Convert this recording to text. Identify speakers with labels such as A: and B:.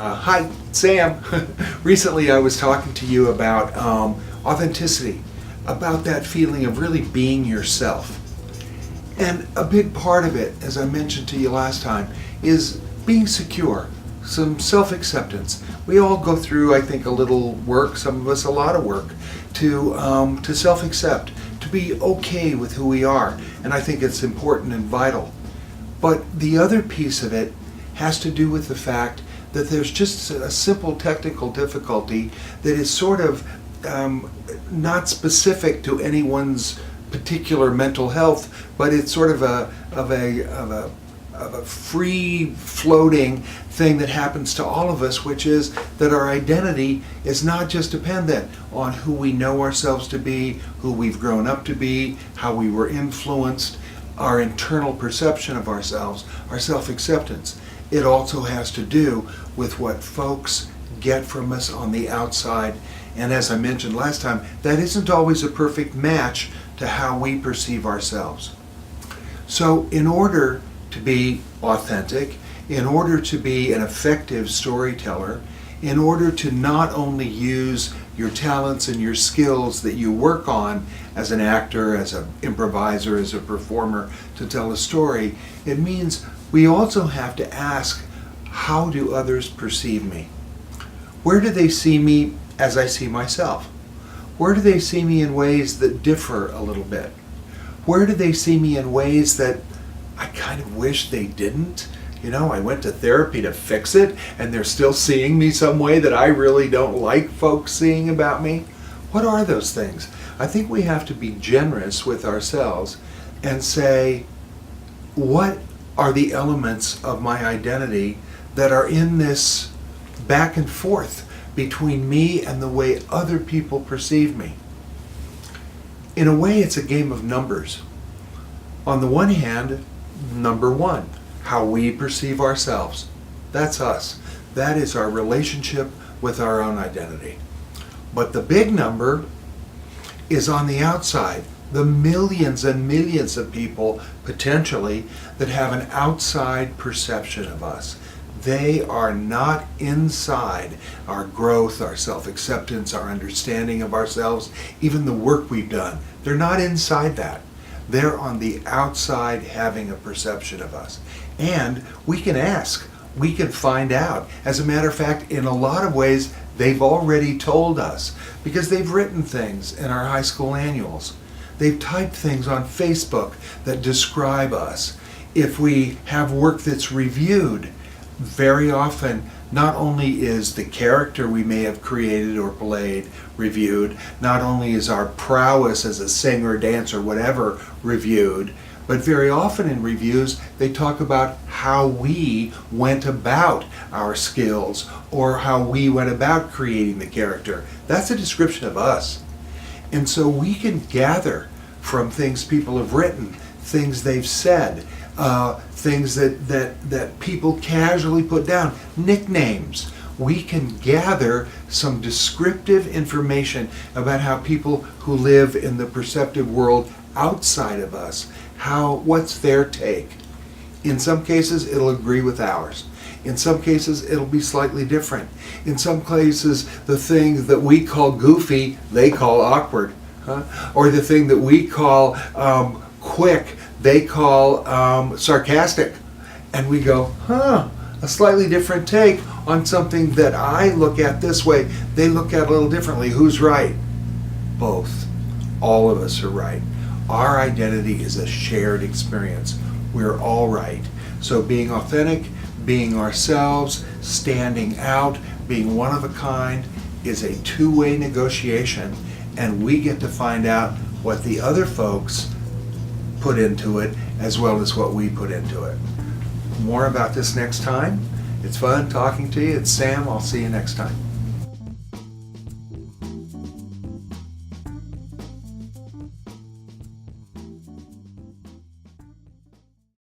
A: Hi, Sam. Recently I was talking to you about authenticity, about that feeling of really being yourself. And a big part of it, as I mentioned to you last time, is being secure, some self-acceptance. We all go through, I think, a little work, some of us a lot of work, to self-accept, to be okay with who we are. And I think it's important and vital. But the other piece of it has to do with the fact that there's just a simple technical difficulty that is sort of not specific to anyone's particular mental health, but it's sort of a free floating thing that happens to all of us, which is that our identity is not just dependent on who we know ourselves to be, who we've grown up to be, how we were influenced, our internal perception of ourselves, our self-acceptance. It also has to do with what folks get from us on the outside. And as I mentioned last time, that isn't always a perfect match to how we perceive ourselves. So in order to be authentic, in order to be an effective storyteller, in order to not only use your talents and your skills that you work on as an actor, as an improviser, as a performer to tell a story, it means we also have to ask, how do others perceive me? Where do they see me as I see myself? Where do they see me in ways that differ a little bit? Where do they see me in ways that I kind of wish they didn't? You know, I went to therapy to fix it, and they're still seeing me some way that I really don't like folks seeing about me. What are those things? I think we have to be generous with ourselves and say, what are the elements of my identity that are in this back and forth between me and the way other people perceive me? In a way, it's a game of numbers. On the one hand, number one, how we perceive ourselves. That's us. That is our relationship with our own identity. But the big number is on the outside. The millions and millions of people, potentially, that have an outside perception of us. They are not inside our growth, our self-acceptance, our understanding of ourselves, even the work we've done. They're not inside that. They're on the outside having a perception of us. And we can ask, we can find out. As a matter of fact, in a lot of ways, they've already told us, because they've written things in our high school annuals. They've typed things on Facebook that describe us. If we have work that's reviewed, very often not only is the character we may have created or played reviewed, not only is our prowess as a singer, dancer, whatever reviewed, but very often in reviews they talk about how we went about our skills or how we went about creating the character. That's a description of us. And so we can gather from things people have written, things they've said, things that people casually put down, nicknames. We can gather some descriptive information about how people who live in the perceptive world outside of us, what's their take. In some cases, it'll agree with ours. In some cases, it'll be slightly different. In some cases, the thing that we call goofy, they call awkward. Or the thing that we call quick, they call sarcastic. And we go, a slightly different take on something that I look at this way, they look at a little differently. Who's right? Both. All of us are right. Our identity is a shared experience. We're all right. So being authentic, being ourselves, standing out, being one of a kind is a two-way negotiation, and we get to find out what the other folks put into it as well as what we put into it. More about this next time. It's fun talking to you. It's Sam. I'll see you next time.